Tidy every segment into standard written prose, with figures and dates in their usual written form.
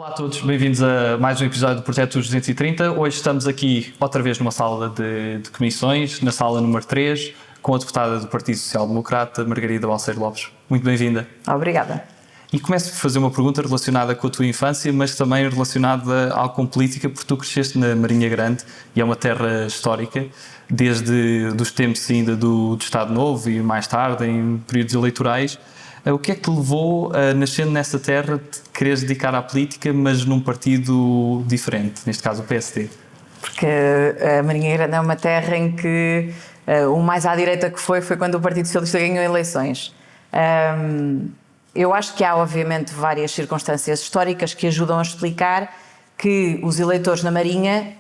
Olá a todos, bem-vindos a mais um episódio do Projeto 230. Hoje estamos aqui outra vez numa sala de comissões, na sala número 3, com a deputada do Partido Social Democrata, Margarida Balseiro Lopes. Muito bem-vinda. Obrigada. E começo por fazer uma pergunta relacionada com a tua infância, mas também relacionada algo com política, porque tu cresceste na Marinha Grande e é uma terra histórica, desde os tempos ainda do Estado Novo e mais tarde, em períodos eleitorais. O que é que te levou, nascendo nessa terra, te quereres dedicar à política, mas num partido diferente, neste caso o PSD? Porque a Marinha Grande é uma terra em que o mais à direita que foi quando o Partido Socialista ganhou eleições. Eu acho que há, obviamente, várias circunstâncias históricas que ajudam a explicar que os eleitores na Marinha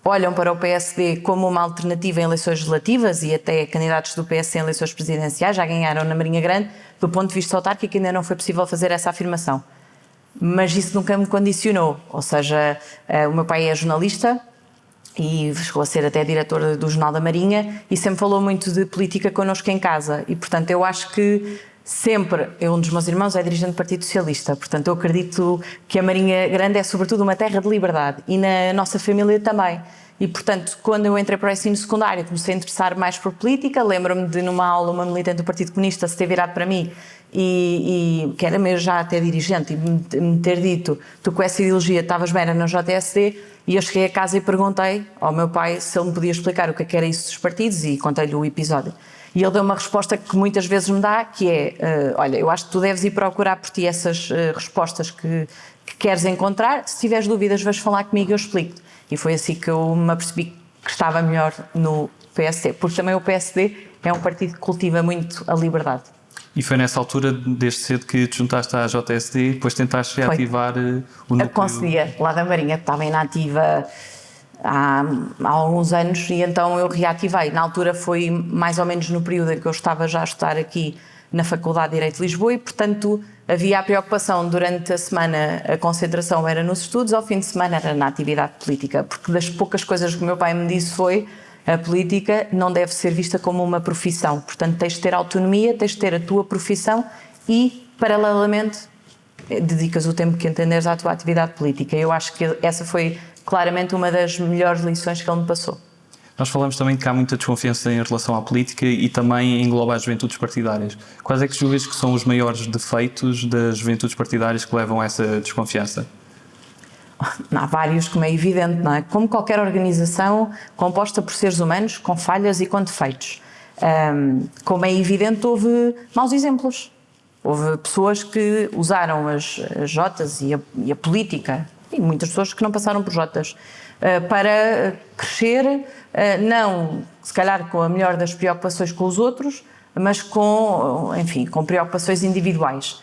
olham para o PSD como uma alternativa em eleições legislativas e até candidatos do PS em eleições presidenciais já ganharam na Marinha Grande. Do ponto de vista autárquico ainda não foi possível fazer essa afirmação. Mas isso nunca me condicionou. Ou seja, o meu pai é jornalista e chegou a ser até diretor do Jornal da Marinha e sempre falou muito de política connosco em casa. E, portanto, eu acho que sempre, um dos meus irmãos é dirigente do Partido Socialista, portanto eu acredito que a Marinha Grande é sobretudo uma terra de liberdade e na nossa família também. E portanto, quando eu entrei para o ensino secundário comecei a interessar mais por política, lembro-me de numa aula uma militante do Partido Comunista se ter virado para mim e que era mesmo já até dirigente e me ter dito: tu com essa ideologia estavas bem na JSD. E eu cheguei a casa e perguntei ao meu pai se ele me podia explicar o que era isso dos partidos e contei-lhe o episódio. E ele deu uma resposta que muitas vezes me dá, que é, olha, eu acho que tu deves ir procurar por ti essas respostas que queres encontrar. Se tiveres dúvidas, vais falar comigo e eu explico-te. E foi assim que eu me apercebi que estava melhor no PSD, porque também o PSD é um partido que cultiva muito a liberdade. E foi nessa altura, desde cedo, que te juntaste à JSD e depois tentaste reativar o núcleo? A Conselhia, lá da Marinha, estava inativa há alguns anos e então eu reativei. Na altura foi mais ou menos no período em que eu estava já a estudar aqui na Faculdade de Direito de Lisboa e, portanto, havia a preocupação durante a semana, a concentração era nos estudos, ao fim de semana era na atividade política, porque das poucas coisas que o meu pai me disse foi: a política não deve ser vista como uma profissão, portanto tens de ter autonomia, tens de ter a tua profissão e, paralelamente, dedicas o tempo que entenderes à tua atividade política. Eu acho que essa foi claramente uma das melhores lições que ele me passou. Nós falamos também de que há muita desconfiança em relação à política e também engloba as juventudes partidárias. Quais é que julgas que são os maiores defeitos das juventudes partidárias que levam a essa desconfiança? Há vários, como é evidente, não é? Como qualquer organização composta por seres humanos, com falhas e com defeitos. Como é evidente, houve maus exemplos. Houve pessoas que usaram as Jotas e a política, e muitas pessoas que não passaram por Jotas, para crescer, não, se calhar, com a melhor das preocupações com os outros, mas com preocupações individuais.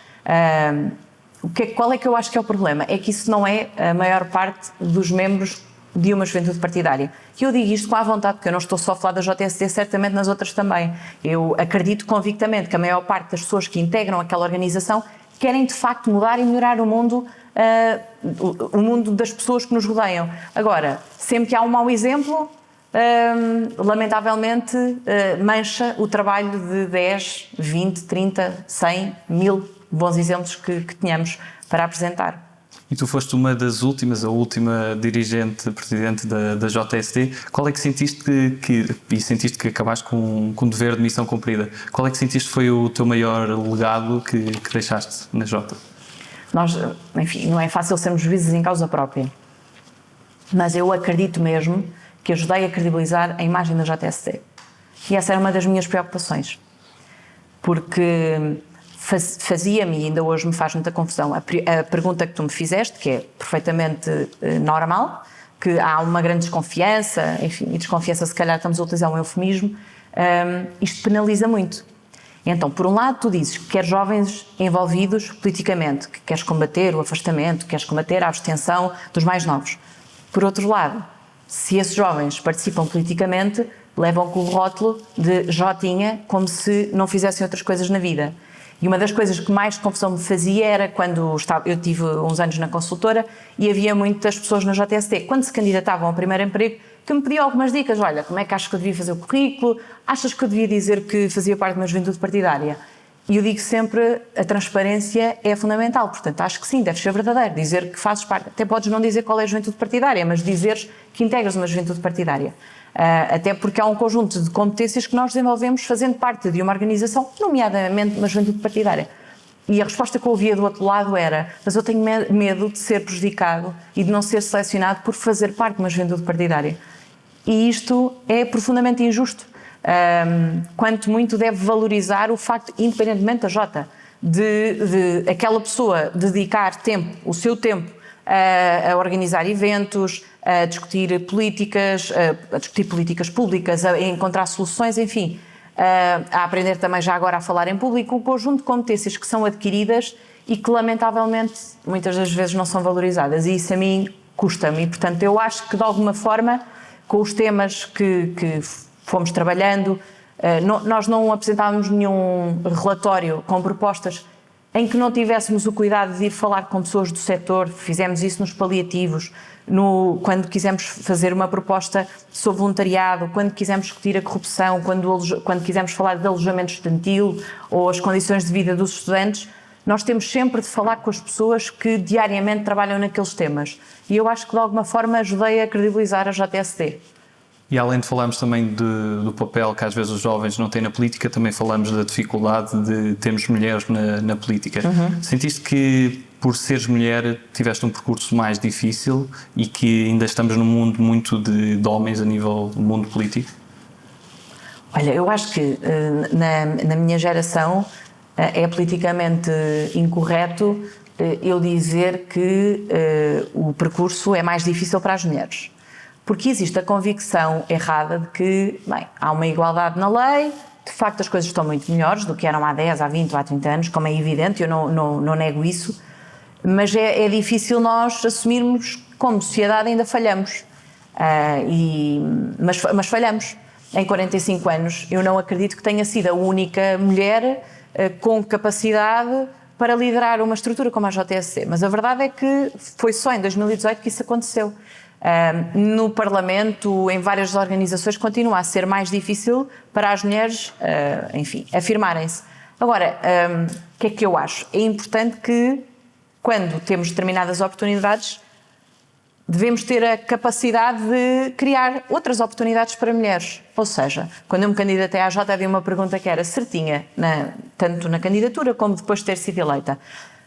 Qual é que eu acho que é o problema? É que isso não é a maior parte dos membros de uma juventude partidária. E eu digo isto com a vontade, porque eu não estou só a falar da JSD, certamente nas outras também. Eu acredito convictamente que a maior parte das pessoas que integram aquela organização querem de facto mudar e melhorar o mundo das pessoas que nos rodeiam. Agora, sempre que há um mau exemplo, lamentavelmente mancha o trabalho de 10, 20, 30, 100, 1000 bons exemplos que tínhamos para apresentar. E tu foste uma das últimas, a última dirigente, presidente da JSD. Qual é que sentiste que acabaste com um dever de missão cumprida? Qual é que sentiste foi o teu maior legado que deixaste na Jota? Nós, não é fácil sermos juízes em causa própria, mas eu acredito mesmo que ajudei a credibilizar a imagem da JSD. E essa era uma das minhas preocupações, porque fazia-me, e ainda hoje me faz muita confusão, a pergunta que tu me fizeste, que é perfeitamente normal, que há uma grande desconfiança, e desconfiança se calhar estamos a utilizar um eufemismo, isto penaliza muito. Então, por um lado, tu dizes que queres jovens envolvidos politicamente, que queres combater o afastamento, que queres combater a abstenção dos mais novos. Por outro lado, se esses jovens participam politicamente, levam com o rótulo de Jotinha, como se não fizessem outras coisas na vida. E uma das coisas que mais confusão me fazia era quando eu tive uns anos na consultora e havia muitas pessoas na JSD, quando se candidatavam ao primeiro emprego, que me pediam algumas dicas. Olha, como é que achas que eu devia fazer o currículo? Achas que eu devia dizer que fazia parte de uma juventude partidária? E eu digo sempre, a transparência é fundamental, portanto acho que sim, deve ser verdadeiro, dizer que fazes parte, até podes não dizer qual é a juventude partidária, mas dizeres que integras uma juventude partidária. Até porque há um conjunto de competências que nós desenvolvemos fazendo parte de uma organização, nomeadamente uma juventude partidária. E a resposta que eu ouvia do outro lado era: mas eu tenho medo de ser prejudicado e de não ser selecionado por fazer parte de uma juventude partidária. E isto é profundamente injusto. Quanto muito deve valorizar o facto, independentemente da Jota, de aquela pessoa dedicar tempo, o seu tempo, a organizar eventos, a discutir políticas públicas, a encontrar soluções, enfim, a aprender também já agora a falar em público, um conjunto de competências que são adquiridas e que lamentavelmente muitas das vezes não são valorizadas, e isso a mim custa-me. E portanto eu acho que de alguma forma, com os temas que fomos trabalhando, nós não apresentávamos nenhum relatório com propostas em que não tivéssemos o cuidado de ir falar com pessoas do setor. Fizemos isso nos paliativos, quando quisemos fazer uma proposta sobre voluntariado, quando quisemos discutir a corrupção, quando quisemos falar de alojamento estudantil ou as condições de vida dos estudantes. Nós temos sempre de falar com as pessoas que diariamente trabalham naqueles temas. E eu acho que de alguma forma ajudei a credibilizar a JSD. E além de falarmos também do papel que às vezes os jovens não têm na política, também falamos da dificuldade de termos mulheres na política. Sentiste que, por seres mulher, tiveste um percurso mais difícil e que ainda estamos num mundo muito de homens a nível do mundo político? Olha, eu acho que na minha geração é politicamente incorreto eu dizer que o percurso é mais difícil para as mulheres. Porque existe a convicção errada de que, bem, há uma igualdade na lei, de facto as coisas estão muito melhores do que eram há 10, há 20 ou há 30 anos, como é evidente, eu não nego isso, mas é difícil nós assumirmos que como sociedade ainda falhamos. Mas falhamos. Em 45 anos eu não acredito que tenha sido a única mulher com capacidade para liderar uma estrutura como a JSC, mas a verdade é que foi só em 2018 que isso aconteceu. No Parlamento, em várias organizações, continua a ser mais difícil para as mulheres, enfim, afirmarem-se. Agora, o que é que eu acho? É importante que, quando temos determinadas oportunidades, devemos ter a capacidade de criar outras oportunidades para mulheres. Ou seja, quando eu me candidatei à Jota, havia uma pergunta que era certinha, tanto na candidatura como depois de ter sido eleita.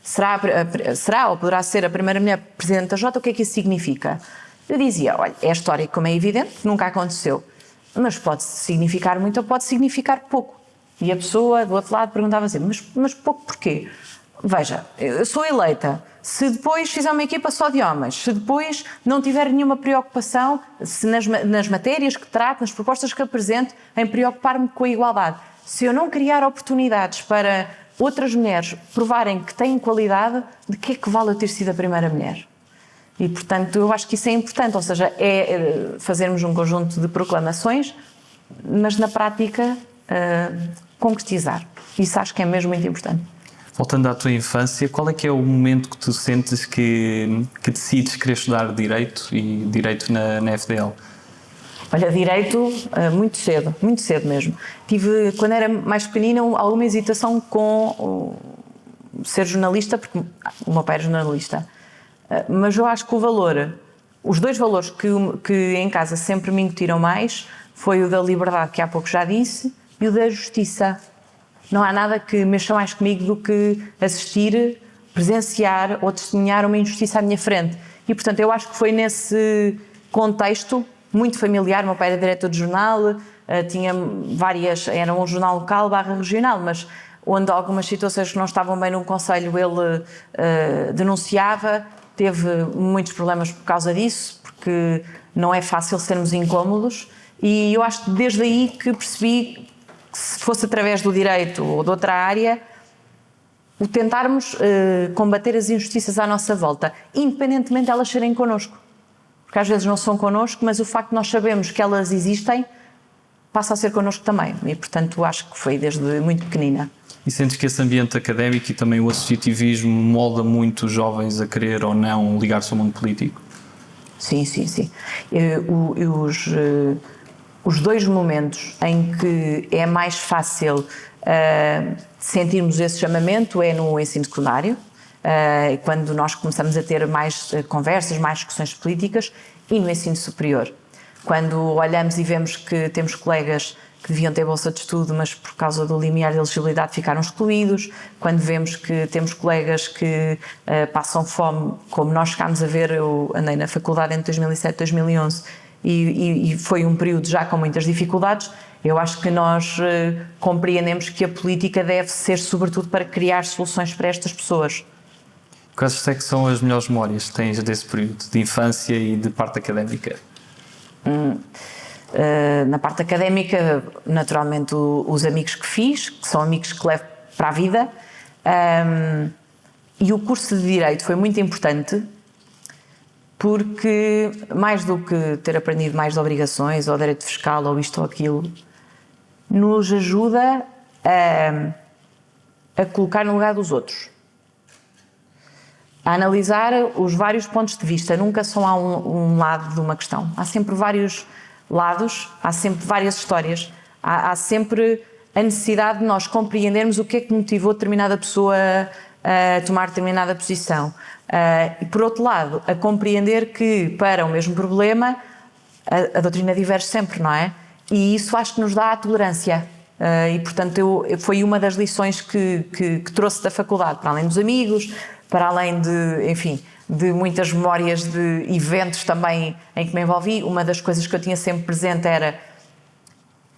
Será ou poderá ser a primeira mulher presidente da Jota? O que é que isso significa? Eu dizia, olha, é histórico, como é evidente, nunca aconteceu, mas pode significar muito ou pode significar pouco. E a pessoa do outro lado perguntava assim, mas pouco porquê? Veja, eu sou eleita, se depois fizer uma equipa só de homens, se depois não tiver nenhuma preocupação, se nas matérias que trato, nas propostas que apresento, em preocupar-me com a igualdade, se eu não criar oportunidades para outras mulheres provarem que têm qualidade, de que é que vale eu ter sido a primeira mulher? E, portanto, eu acho que isso é importante, ou seja, é fazermos um conjunto de proclamações, mas na prática concretizar. Isso acho que é mesmo muito importante. Voltando à tua infância, qual é que é o momento que tu sentes que decides querer estudar Direito e Direito na FDL? Olha, Direito muito cedo mesmo. Tive, quando era mais pequenina, alguma hesitação com ser jornalista, porque o meu pai era jornalista. Mas eu acho que os dois valores que em casa sempre me incutiram mais foi o da liberdade, que há pouco já disse, e o da justiça. Não há nada que mexa mais comigo do que assistir, presenciar ou testemunhar uma injustiça à minha frente. E, portanto, eu acho que foi nesse contexto muito familiar. Meu pai era diretor de jornal, tinha era um jornal local / regional, mas onde algumas situações que não estavam bem num concelho ele denunciava. Teve muitos problemas por causa disso, porque não é fácil sermos incómodos, e eu acho que desde aí que percebi que, se fosse através do direito ou de outra área, o tentarmos combater as injustiças à nossa volta, independentemente de elas serem connosco. Porque às vezes não são connosco, mas o facto de nós sabermos que elas existem passa a ser connosco também, e portanto acho que foi desde muito pequenina. E sentes que esse ambiente académico e também o associativismo molda muito os jovens a querer ou não ligar-se ao mundo político? Sim. Os dois momentos em que é mais fácil sentirmos esse chamamento é no ensino secundário, quando nós começamos a ter mais conversas, mais discussões políticas, e no ensino superior. Quando olhamos e vemos que temos colegas que deviam ter bolsa de estudo, mas por causa do limiar de elegibilidade ficaram excluídos, quando vemos que temos colegas que passam fome, como nós chegámos a ver, eu andei na faculdade entre 2007 e 2011 e foi um período já com muitas dificuldades, eu acho que nós compreendemos que a política deve ser sobretudo para criar soluções para estas pessoas. Quais é que são as melhores memórias que tens desse período, de infância e de parte académica? Na parte académica, naturalmente, os amigos que fiz, que são amigos que levo para a vida, e o curso de Direito foi muito importante porque, mais do que ter aprendido mais de obrigações ou direito fiscal ou isto ou aquilo, nos ajuda a colocar no lugar dos outros, a analisar os vários pontos de vista. Nunca só há um lado de uma questão, há sempre vários lados, há sempre várias histórias, há sempre a necessidade de nós compreendermos o que é que motivou determinada pessoa a tomar determinada posição. E por outro lado, a compreender que para o mesmo problema a doutrina diverge sempre, não é? E isso acho que nos dá a tolerância. E portanto foi uma das lições que trouxe da faculdade, para além dos amigos, para além de, enfim, de muitas memórias de eventos também em que me envolvi. Uma das coisas que eu tinha sempre presente era: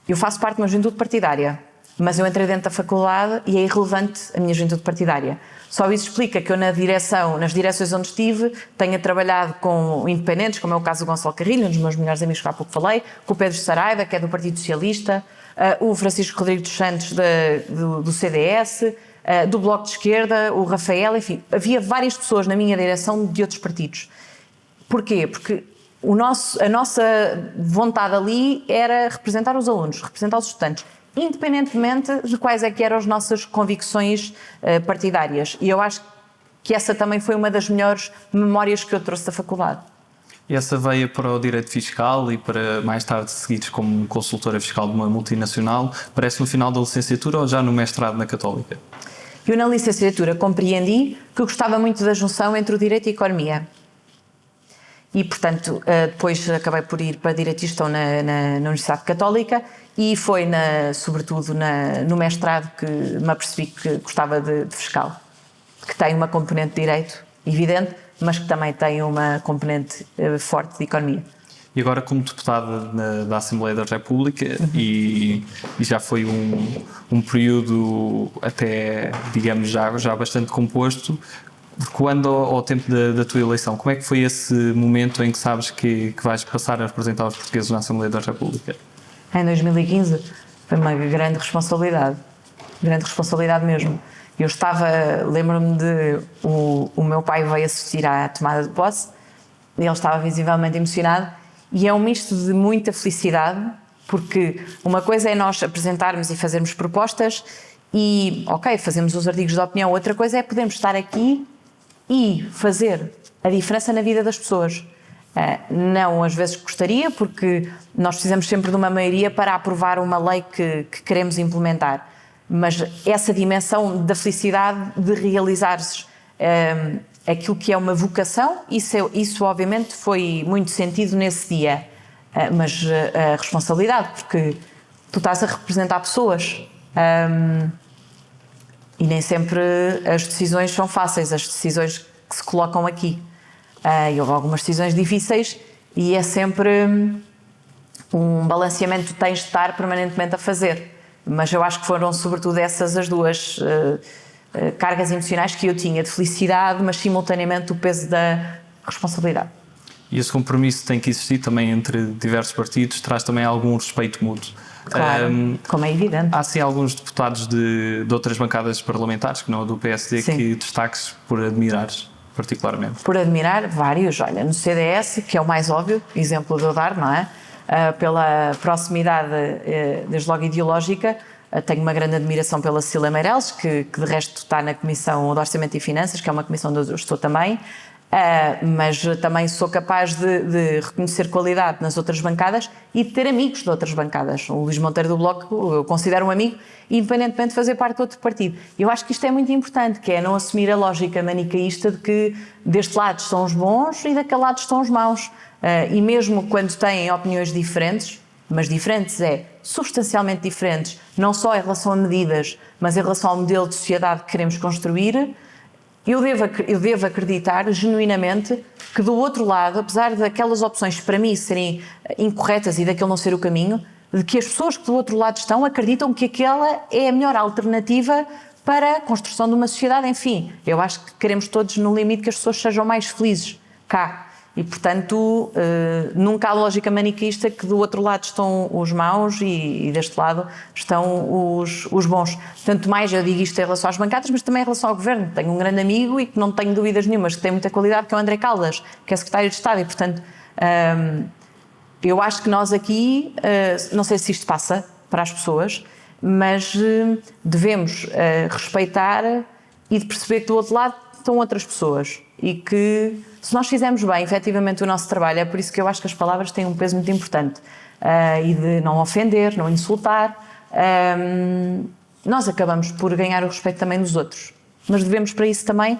eu faço parte de uma juventude partidária, mas eu entrei dentro da faculdade e é irrelevante a minha juventude partidária. Só isso explica que eu nas direções onde estive, tenha trabalhado com independentes, como é o caso do Gonçalo Carrilho, um dos meus melhores amigos que há pouco falei, com o Pedro Saraiva, que é do Partido Socialista, o Francisco Rodrigues dos Santos do CDS, do Bloco de Esquerda, o Rafael, enfim, havia várias pessoas na minha direção de outros partidos. Porquê? Porque a nossa vontade ali era representar os alunos, representar os estudantes, independentemente de quais é que eram as nossas convicções partidárias. E eu acho que essa também foi uma das melhores memórias que eu trouxe da faculdade. E essa veia para o direito fiscal e para mais tarde seguires como consultora fiscal de uma multinacional, parece no final da licenciatura ou já no mestrado na Católica? Eu na licenciatura compreendi que eu gostava muito da junção entre o direito e a economia. E, portanto, depois acabei por ir para Direito e Gestão na Universidade Católica e foi, sobretudo, no mestrado que me apercebi que gostava de fiscal, que tem uma componente de direito evidente, mas que também tem uma componente forte de economia. E agora, como deputada da Assembleia da República, e já foi um período até, digamos, já bastante composto, quando ao tempo da tua eleição, como é que foi esse momento em que sabes que vais passar a representar os portugueses na Assembleia da República? Em 2015 foi uma grande responsabilidade mesmo. Eu lembro-me o meu pai veio assistir à tomada de posse e ele estava visivelmente emocionado e é um misto de muita felicidade, porque uma coisa é nós apresentarmos e fazermos propostas e, ok, fazemos os artigos de opinião, outra coisa é podermos estar aqui e fazer a diferença na vida das pessoas. Não às vezes gostaria, porque nós precisamos sempre de uma maioria para aprovar uma lei que queremos implementar, mas essa dimensão da felicidade de realizares aquilo que é uma vocação, isso obviamente foi muito sentido nesse dia, mas a responsabilidade, porque tu estás a representar pessoas e nem sempre as decisões são fáceis, as decisões que se colocam aqui. E houve algumas decisões difíceis e é sempre um balanceamento que tens de estar permanentemente a fazer. Mas eu acho que foram sobretudo essas as duas cargas emocionais que eu tinha, de felicidade, mas simultaneamente o peso da responsabilidade. E esse compromisso tem que existir também entre diversos partidos, traz também algum respeito mútuo. Claro, como é evidente. Há sim alguns deputados de outras bancadas parlamentares, que não a do PSD, sim, que destaques por admirares particularmente? Por admirar, vários. Olha, no CDS, que é o mais óbvio, exemplo de eu dar, não é? Pela proximidade, desde logo ideológica, tenho uma grande admiração pela Cecília Meirelles, que de resto está na Comissão de Orçamento e Finanças, que é uma comissão onde eu estou também. Mas também sou capaz de reconhecer qualidade nas outras bancadas e de ter amigos de outras bancadas. O Luís Monteiro do Bloco eu considero um amigo, independentemente de fazer parte de outro partido. Eu acho que isto é muito importante, que é não assumir a lógica manicaísta de que deste lado estão os bons e daquele lado estão os maus. E mesmo quando têm opiniões diferentes, mas diferentes substancialmente diferentes, não só em relação a medidas, mas em relação ao modelo de sociedade que queremos construir, eu devo acreditar genuinamente que do outro lado, apesar daquelas opções para mim serem incorretas e daquele não ser o caminho, de que as pessoas que do outro lado estão acreditam que aquela é a melhor alternativa para a construção de uma sociedade. Enfim, eu acho que queremos todos, no limite, que as pessoas sejam mais felizes cá. E, portanto, nunca há lógica maniqueísta que do outro lado estão os maus e deste lado estão os bons. Tanto mais eu digo isto em relação às bancadas, mas também em relação ao Governo. Tenho um grande amigo e que não tenho dúvidas nenhumas, que tem muita qualidade, que é o André Caldas, que é Secretário de Estado. E, portanto, eu acho que nós aqui, não sei se isto passa para as pessoas, mas devemos respeitar e de perceber que do outro lado estão outras pessoas e que se nós fizermos bem efetivamente o nosso trabalho, é por isso que eu acho que as palavras têm um peso muito importante, e de não ofender, não insultar, nós acabamos por ganhar o respeito também dos outros, mas devemos para isso também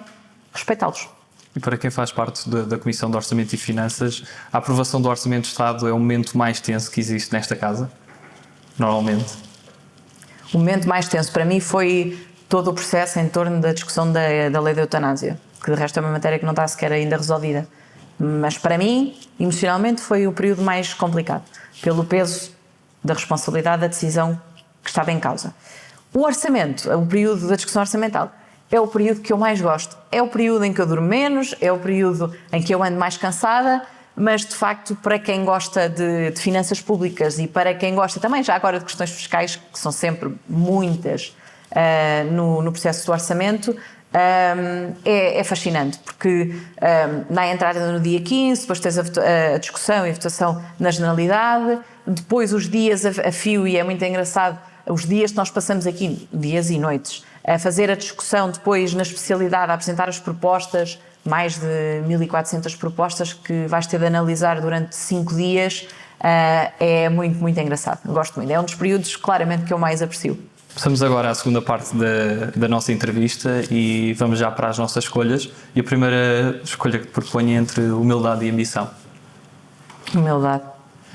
respeitá-los. E para quem faz parte da Comissão de Orçamento e Finanças, a aprovação do Orçamento de Estado é o momento mais tenso que existe nesta casa? Normalmente? O momento mais tenso para mim foi todo o processo em torno da discussão da lei da eutanásia, que de resto é uma matéria que não está sequer ainda resolvida. Mas para mim, emocionalmente, foi o período mais complicado, pelo peso da responsabilidade da decisão que estava em causa. O orçamento, o período da discussão orçamental, é o período que eu mais gosto. É o período em que eu durmo menos, é o período em que eu ando mais cansada, mas de facto, para quem gosta de finanças públicas e para quem gosta também já agora de questões fiscais, que são sempre muitas no processo do orçamento, é fascinante, porque na entrada no dia 15, depois tens a discussão e a votação na generalidade, depois os dias a fio, e é muito engraçado, os dias que nós passamos aqui, dias e noites, a fazer a discussão depois na especialidade, a apresentar as propostas, mais de 1400 propostas que vais ter de analisar durante 5 dias, é muito, muito engraçado. Eu gosto muito, é um dos períodos claramente que eu mais aprecio. Passamos agora à segunda parte da nossa entrevista e vamos já para as nossas escolhas. E a primeira escolha que te proponho é entre humildade e ambição. Humildade.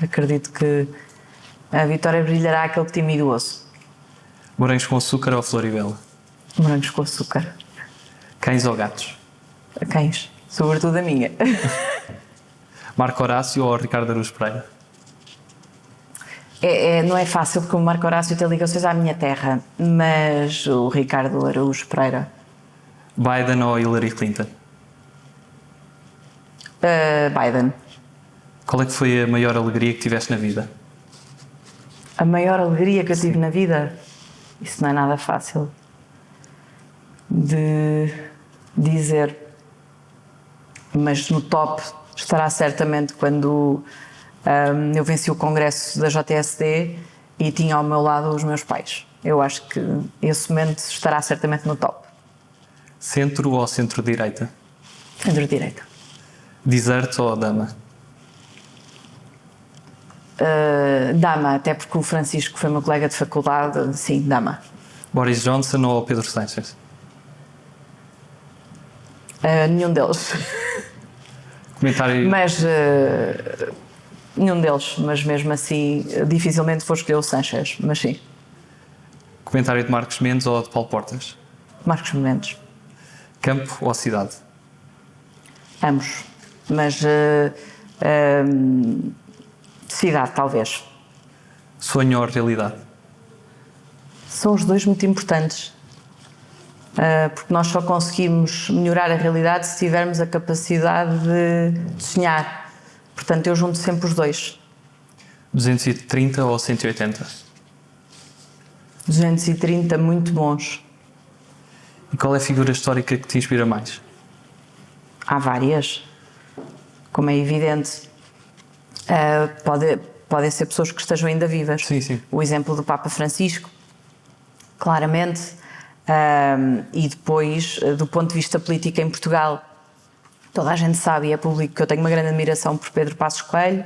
Acredito que a vitória brilhará aquele que time do osso. Morangos com açúcar ou Floribela? Morangos com açúcar. Cães ou gatos? Cães. Sobretudo a minha. Marco Horácio ou Ricardo Araújo Pereira? Não é fácil porque o Marco Horácio tem ligações à minha terra, mas o Ricardo Araújo Pereira. Biden ou Hillary Clinton? Biden. Qual é que foi a maior alegria que tiveste na vida? A maior alegria que eu tive na vida? Isso não é nada fácil de dizer, mas no top estará certamente quando eu venci o congresso da JSD e tinha ao meu lado os meus pais. Eu acho que esse momento estará certamente no top. Centro ou centro-direita? Centro-direita. Deserto ou dama? Dama, até porque o Francisco foi meu colega de faculdade, sim, dama. Boris Johnson ou Pedro Sánchez? Nenhum deles. Comentário... Mas nenhum deles, mas mesmo assim dificilmente vou escolher o Sánchez, mas sim. Comentário de Marcos Mendes ou de Paulo Portas? Marcos Mendes. Campo ou cidade? Ambos, mas cidade talvez. Sonho ou realidade? São os dois muito importantes, porque nós só conseguimos melhorar a realidade se tivermos a capacidade de sonhar. Portanto, eu junto sempre os dois. 230 ou 180? 230, muito bons. E qual é a figura histórica que te inspira mais? Há várias, como é evidente. Podem ser pessoas que estejam ainda vivas. Sim, sim. O exemplo do Papa Francisco, claramente. E depois, do ponto de vista político em Portugal, Toda a gente sabe e é público que eu tenho uma grande admiração por Pedro Passos Coelho.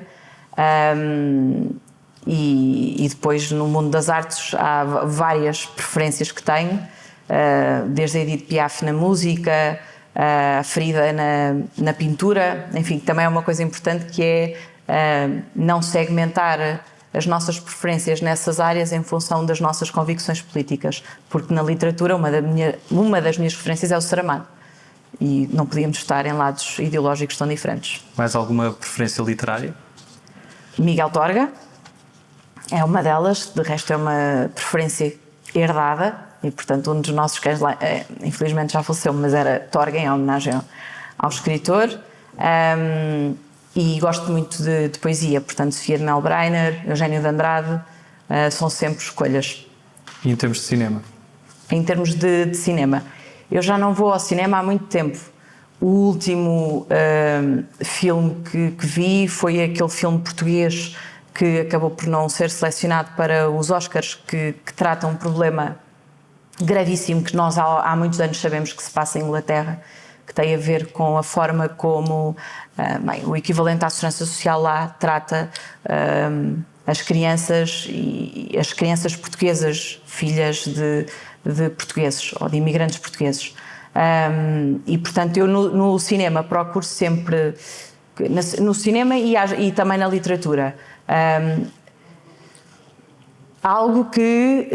E depois no mundo das artes há várias preferências que tenho, desde a Edith Piaf na música, a Frida na pintura, enfim, também é uma coisa importante que é não segmentar as nossas preferências nessas áreas em função das nossas convicções políticas, porque na literatura uma das minhas referências é o Saramago e não podíamos estar em lados ideológicos tão diferentes. Mais alguma preferência literária? Miguel Torga é uma delas, de resto é uma preferência herdada e, portanto, um dos nossos cães lá, infelizmente já faleceu, mas era Torga em homenagem ao escritor. E gosto muito de poesia, portanto, Sofia de Melbreiner, Eugénio de Andrade, são sempre escolhas. E em termos de cinema? Em termos de cinema, eu já não vou ao cinema há muito tempo. O último filme que vi foi aquele filme português que acabou por não ser selecionado para os Oscars, que trata um problema gravíssimo que nós há muitos anos sabemos que se passa em Inglaterra, que tem a ver com a forma como o equivalente à segurança social lá trata as crianças e as crianças portuguesas, filhas de portugueses ou de imigrantes portugueses. E portanto eu no cinema procuro sempre, no cinema e também na literatura, algo que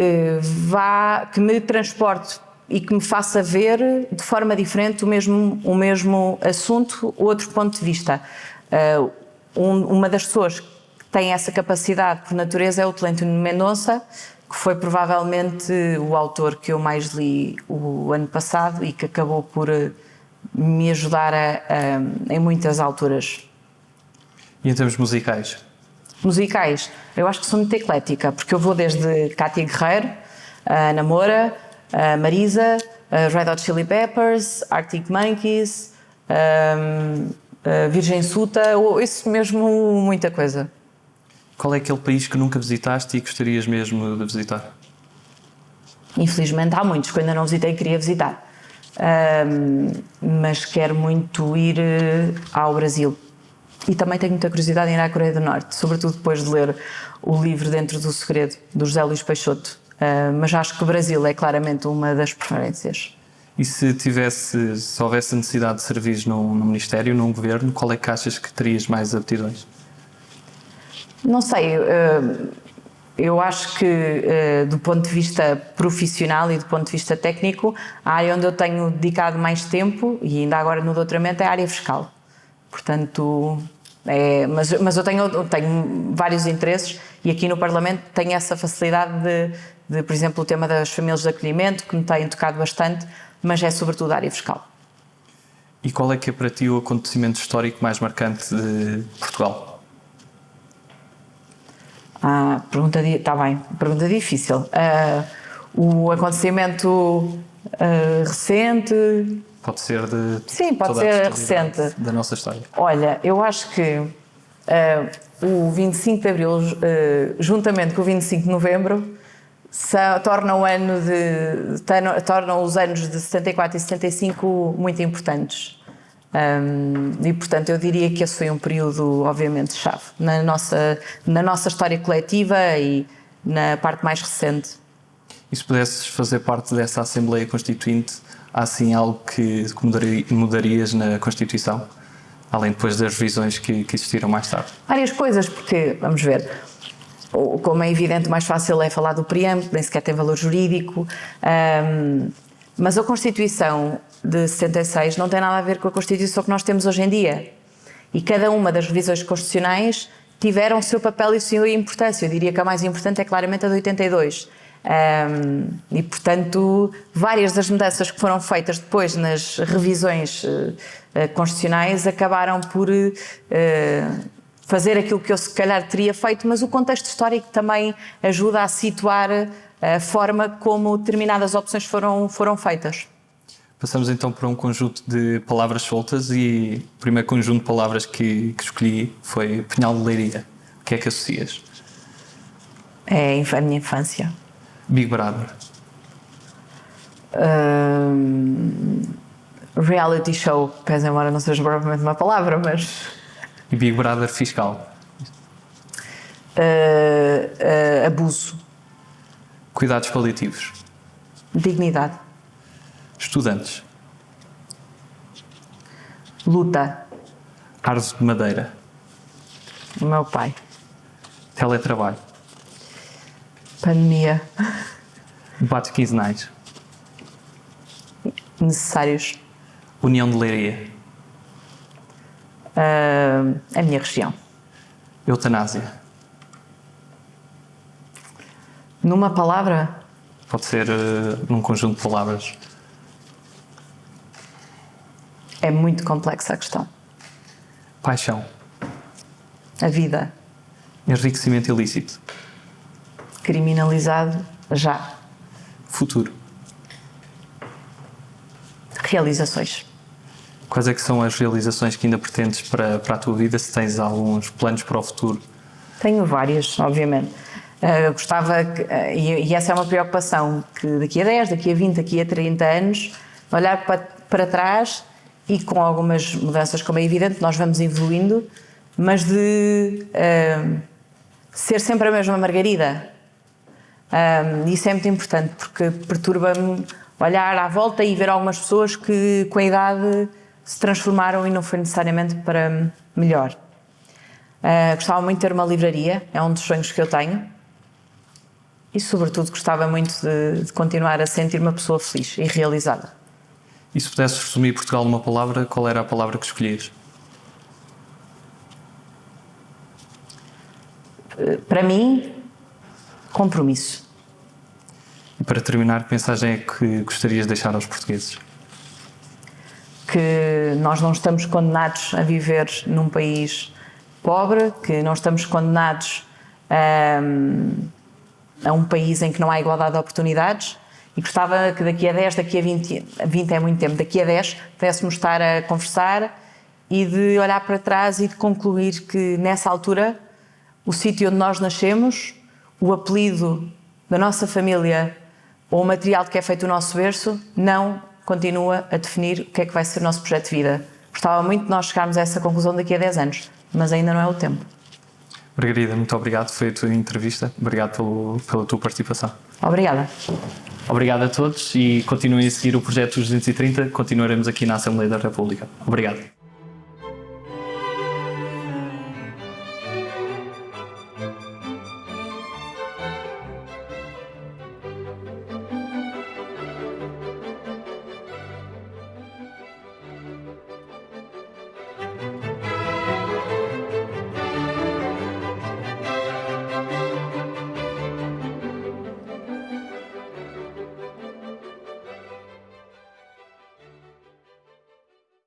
me transporte e que me faça ver de forma diferente o mesmo assunto, outro ponto de vista. Uma das pessoas que tem essa capacidade por natureza é o Tolentino Mendonça, que foi provavelmente o autor que eu mais li o ano passado e que acabou por me ajudar em muitas alturas. E em termos musicais? Musicais, eu acho que sou muito eclética, porque eu vou desde Cátia Guerreiro, Ana Moura, Marisa, Red Hot Chili Peppers, Arctic Monkeys, Virgem Suta, isso mesmo, muita coisa. Qual é aquele país que nunca visitaste e gostarias mesmo de visitar? Infelizmente há muitos que eu ainda não visitei e queria visitar, mas quero muito ir ao Brasil. E também tenho muita curiosidade em ir à Coreia do Norte, sobretudo depois de ler o livro Dentro do Segredo, do José Luís Peixoto. Mas acho que o Brasil é claramente uma das preferências. E se houvesse necessidade de serviços num ministério, num governo, qual é que achas que terias mais aptidões? Não sei, eu acho que do ponto de vista profissional e do ponto de vista técnico, a área onde eu tenho dedicado mais tempo, e ainda agora no doutoramento, é a área fiscal. Portanto, mas eu tenho vários interesses e aqui no Parlamento tenho essa facilidade de, por exemplo, o tema das famílias de acolhimento, que me tem tocado bastante, mas é sobretudo a área fiscal. E qual é que é para ti o acontecimento histórico mais marcante de Portugal? Está bem, pergunta difícil. O acontecimento recente... Pode ser de... Sim, pode ser recente. Da nossa história. Olha, eu acho que o 25 de Abril, juntamente com o 25 de Novembro, tornam os anos de 74 e 75 muito importantes. E portanto eu diria que esse foi um período obviamente chave na nossa história coletiva e na parte mais recente. E se pudesses fazer parte dessa Assembleia Constituinte, há assim algo que mudarias na Constituição? Além depois das revisões que existiram mais tarde? Várias coisas, porque, vamos ver, como é evidente, o mais fácil é falar do preâmbulo, nem sequer tem valor jurídico, mas a Constituição de 76 não tem nada a ver com a Constituição que nós temos hoje em dia. E cada uma das revisões constitucionais tiveram o seu papel e a sua importância. Eu diria que a mais importante é claramente a de 82. E, portanto, várias das mudanças que foram feitas depois nas revisões constitucionais acabaram por fazer aquilo que eu se calhar teria feito, mas o contexto histórico também ajuda a situar a forma como determinadas opções foram feitas. Passamos então para um conjunto de palavras soltas e o primeiro conjunto de palavras que escolhi foi Pinhal de Leiria. O que é que associas? É a minha infância. Big Brother. reality show, pese embora não seja propriamente uma palavra, mas E Big Brother fiscal. abuso, Cuidados paliativos. dignidade, Estudantes. luta, Árvore de madeira. o meu pai, Teletrabalho. pandemia, Debates quinzenais. necessários, União de Leiria. a minha região. Eutanásia. Numa palavra, Pode ser num conjunto de palavras. é muito complexa a questão. Paixão. A vida, Enriquecimento ilícito. criminalizado já. Futuro. Realizações. Quais é que são as realizações que ainda pretendes para a tua vida? Se tens alguns planos para o futuro? Tenho várias, obviamente. Gostava, e essa é uma preocupação, que daqui a 10, daqui a 20, daqui a 30 anos, olhar para trás e com algumas mudanças, como é evidente, nós vamos evoluindo, mas de ser sempre a mesma Margarida. Isso é muito importante, porque perturba-me olhar à volta e ver algumas pessoas que com a idade se transformaram e não foi necessariamente para melhor. Gostava muito de ter uma livraria, é um dos sonhos que eu tenho. E, sobretudo, gostava muito de continuar a sentir uma pessoa feliz e realizada. E se pudesses resumir Portugal numa palavra, qual era a palavra que escolhias? Para mim, compromisso. E para terminar, que mensagem é que gostarias de deixar aos portugueses? Que nós não estamos condenados a viver num país pobre, que não estamos condenados a um país em que não há igualdade de oportunidades, e gostava que daqui a 10, daqui a 20 é muito tempo, daqui a 10 pudéssemos estar a conversar e de olhar para trás e de concluir que nessa altura o sítio onde nós nascemos, o apelido da nossa família ou o material de que é feito o nosso berço não continua a definir o que é que vai ser o nosso projeto de vida. Gostava muito de nós chegarmos a essa conclusão daqui a 10 anos, mas ainda não é o tempo. Margarida, muito obrigado. Foi a tua entrevista. Obrigado pela tua participação. Obrigada. Obrigado a todos e continuem a seguir o projeto dos 230. Continuaremos aqui na Assembleia da República. Obrigado.